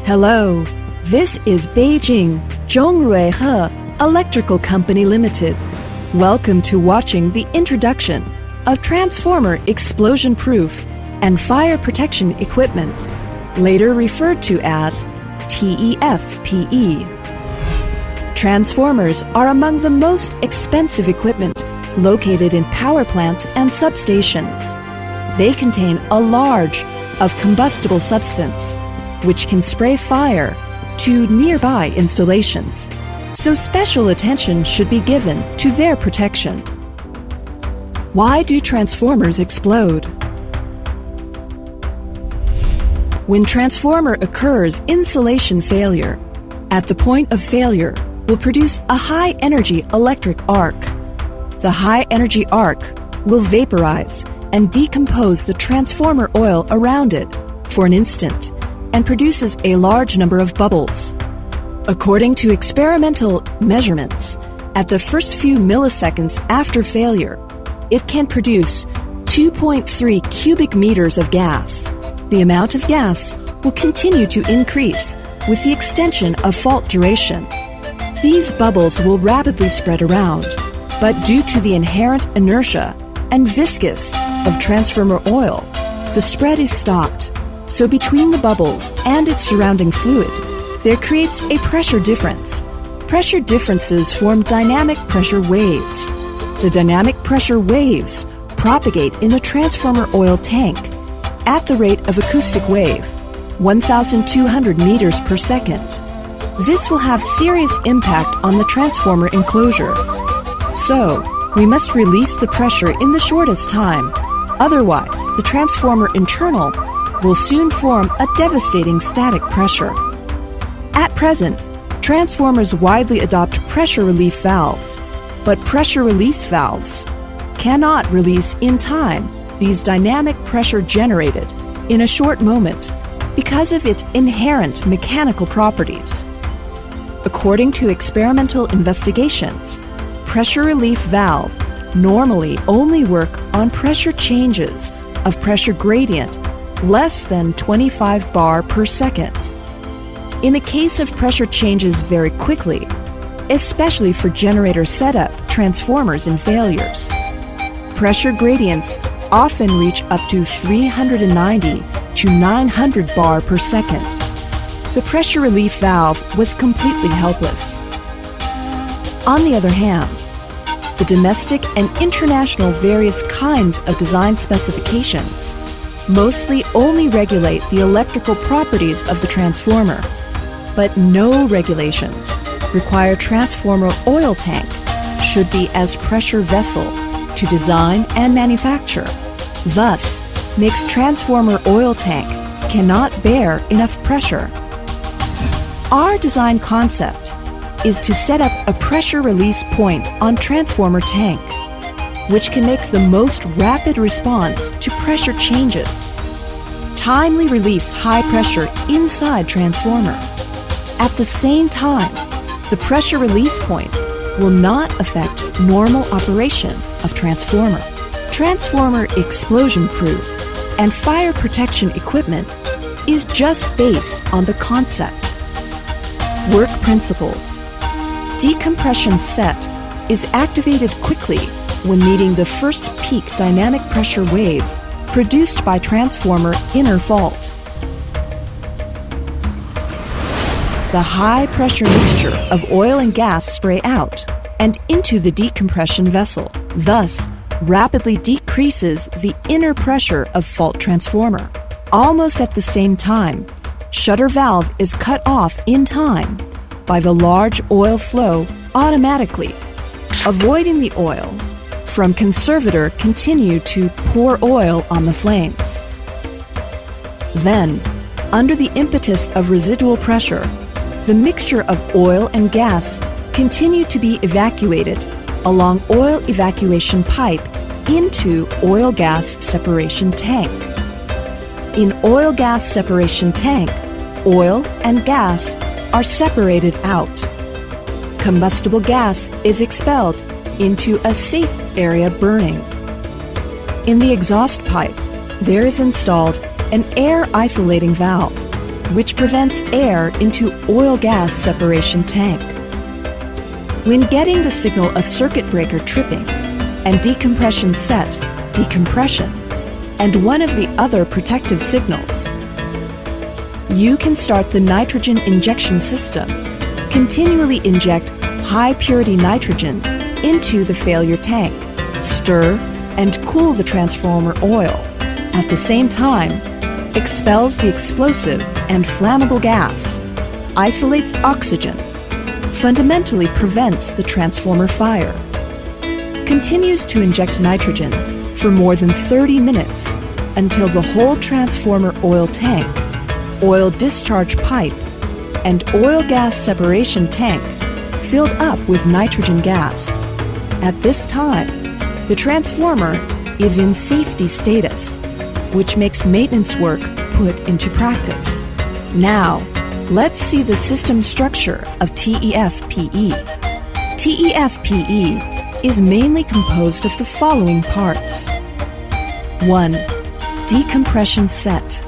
Hello, this is Beijing Zhongruihe Electrical Company Limited. Welcome to watching the introduction of transformer explosion-proof and fire protection equipment, later referred to as TEFPE. Transformers are among the most expensive equipment located in power plants and substations. They contain a large of combustible substance, which can spray fire to nearby installations, so special attention should be given to their protection. Why do transformers explode? When transformer occurs insulation failure, at the point of failure will produce a high-energy electric arc. The high-energy arc will vaporize and decompose the transformer oil around it for an instant and produces a large number of bubbles. According to experimental measurements, at the first few milliseconds after failure, it can produce 2.3 cubic meters of gas. The amount of gas will continue to increase with the extension of fault duration. These bubbles will rapidly spread around, but due to the inherent inertia and viscous of transformer oil, the spread is stopped. So between the bubbles and its surrounding fluid, there creates a pressure difference. Pressure differences form dynamic pressure waves. The dynamic pressure waves propagate in the transformer oil tank at the rate of acoustic wave, 1,200 meters per second. This will have serious impact on the transformer enclosure. So, we must release the pressure in the shortest time. Otherwise, the transformer internal will soon form a devastating static pressure. At present, transformers widely adopt pressure relief valves, but pressure release valves cannot release in time these dynamic pressure generated in a short moment because of its inherent mechanical properties. According to experimental investigations, pressure relief valve normally only work on pressure changes of pressure gradient less than 25 bar per second. In the case of pressure changes very quickly, especially for generator setup transformers in failures, pressure gradients often reach up to 390 to 900 bar per second. The pressure relief valve was completely helpless. On the other hand, the domestic and international various kinds of design specifications mostly only regulate the electrical properties of the transformer, but no regulations require transformer oil tank should be as pressure vessel to design and manufacture. Thus, makes transformer oil tank cannot bear enough pressure. Our design concept is to set up a pressure release point on transformer tank, which can make the most rapid response to pressure changes. Timely release high pressure inside transformer. At the same time, the pressure release point will not affect normal operation of transformer. Transformer explosion-proof and fire protection equipment is just based on the concept. Work principles. Decompression set is activated quickly when meeting the first peak dynamic pressure wave produced by transformer inner fault. The high-pressure mixture of oil and gas spray out and into the decompression vessel, thus rapidly decreases the inner pressure of fault transformer. Almost at the same time, shutter valve is cut off in time by the large oil flow automatically, avoiding the oil from conservator continue to pour oil on the flames. Then, under the impetus of residual pressure, the mixture of oil and gas continue to be evacuated along oil evacuation pipe into oil gas separation tank. In oil gas separation tank, oil and gas are separated out. Combustible gas is expelled into a safe area burning. In the exhaust pipe, there is installed an air isolating valve. which prevents air into oil-gas separation tank. When getting the signal of circuit breaker tripping and decompression set, decompression, and one of the other protective signals, you can start the nitrogen injection system. Continually inject high-purity nitrogen into the failure tank, stir and cool the transformer oil. At the same time, expels the explosive and flammable gas, isolates oxygen, fundamentally prevents the transformer fire. Continues to inject nitrogen for more than 30 minutes until the whole transformer oil tank, oil discharge pipe, and oil gas separation tank filled up with nitrogen gas. At this time, the transformer is in safety status, which makes maintenance work put into practice. Now, let's see the system structure of TEF-PE. TEF-PE is mainly composed of the following parts. 1. Decompression set.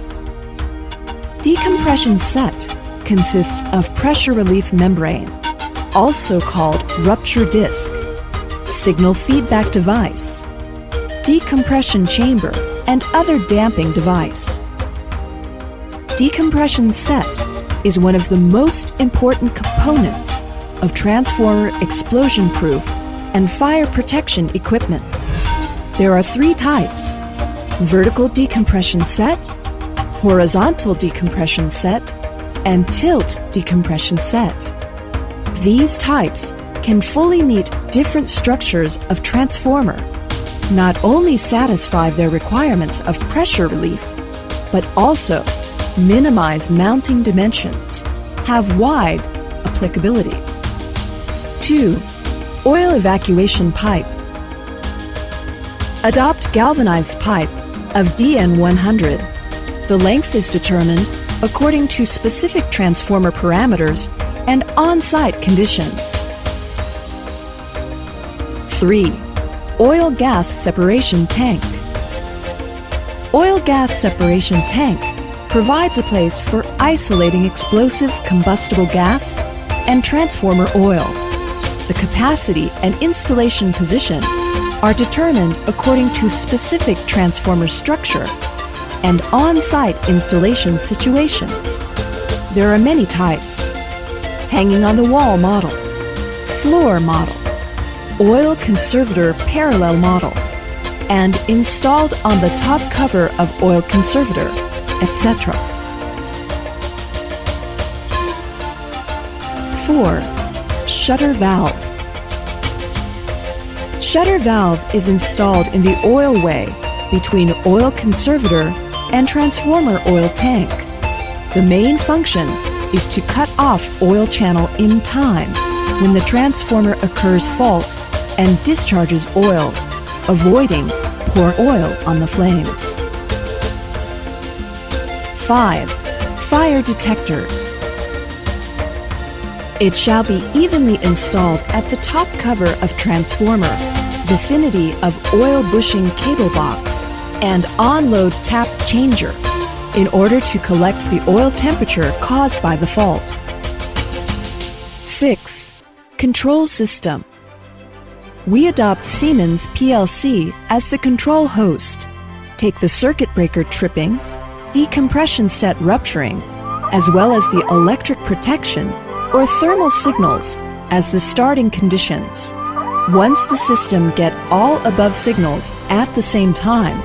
Decompression set consists of pressure relief membrane, also called rupture disc, signal feedback device, decompression chamber, and other damping device. Decompression set is one of the most important components of transformer explosion-proof and fire protection equipment. There are 3 types: vertical decompression set, horizontal decompression set, and tilt decompression set. These types can fully meet different structures of transformer, not only satisfy their requirements of pressure relief, but also minimize mounting dimensions, have wide applicability. 2. Oil evacuation pipe. Adopt galvanized pipe of DN100. The length is determined according to specific transformer parameters and on-site conditions. 3. Oil gas separation tank. Oil gas separation tank provides a place for isolating explosive combustible gas and transformer oil. The capacity and installation position are determined according to specific transformer structure and on-site installation situations. There are many types: hanging on the wall model, floor model, oil conservator parallel model, and installed on the top cover of oil conservator, etc. 4. Shutter valve. Shutter valve is installed in the oil way between oil conservator and transformer oil tank. The main function is to cut off oil channel in time when the transformer occurs fault and discharges oil, avoiding pour oil on the flames. 5. Fire detectors. It shall be evenly installed at the top cover of transformer, vicinity of oil bushing cable box, and on-load tap changer in order to collect the oil temperature caused by the fault. 6. Control system. We adopt Siemens PLC as the control host, take the circuit breaker tripping, decompression set rupturing, as well as the electric protection or thermal signals as the starting conditions. Once the system get all above signals at the same time,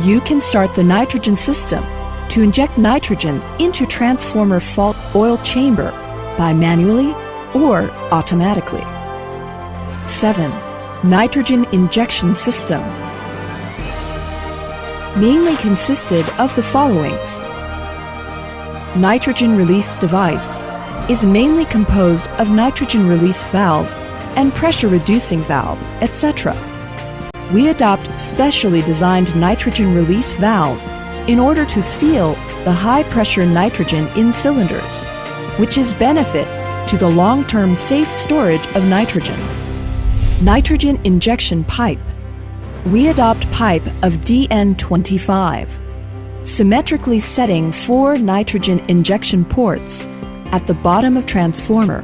you can start the nitrogen system to inject nitrogen into transformer fault oil chamber by manually or automatically. 7. Nitrogen injection system. Mainly consisted of the followings. Nitrogen release device is mainly composed of nitrogen release valve and pressure reducing valve, etc. We adopt specially designed nitrogen release valve in order to seal the high pressure nitrogen in cylinders, which is benefit to the long-term safe storage of nitrogen. Nitrogen injection pipe. We adopt pipe of DN25. symmetrically setting 4 nitrogen injection ports at the bottom of transformer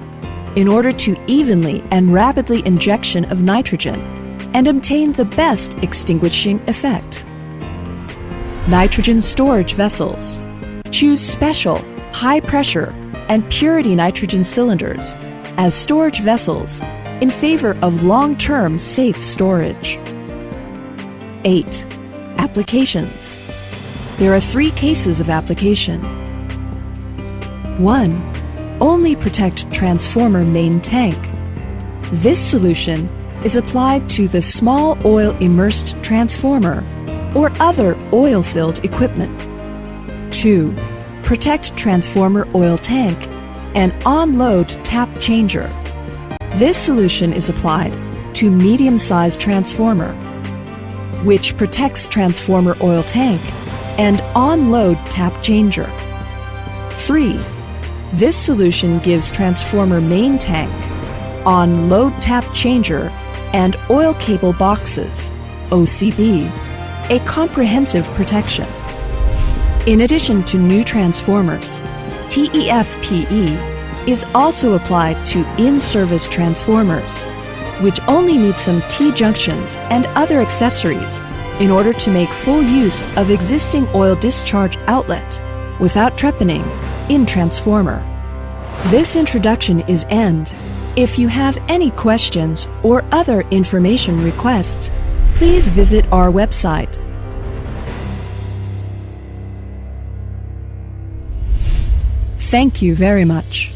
in order to evenly and rapidly injection of nitrogen and obtain the best extinguishing effect. Nitrogen storage vessels. Choose special, high-pressure, and purity nitrogen cylinders as storage vessels in favor of long-term safe storage. 8. Applications. There are 3 cases of application. 1. Only protect transformer main tank. This solution is applied to the small oil immersed transformer or other oil-filled equipment. 2. Protect transformer oil tank and on-load tap changer. This solution is applied to medium-sized transformer, which protects transformer oil tank and on-load tap changer. 3. This solution gives transformer main tank, on-load tap changer, and oil cable boxes, OCB, a comprehensive protection. In addition to new transformers, TEFPE is also applied to in-service transformers, which only need some T-junctions and other accessories in order to make full use of existing oil discharge outlet without trepanning in transformer. This introduction is end. If you have any questions or other information requests, please visit our website. Thank you very much.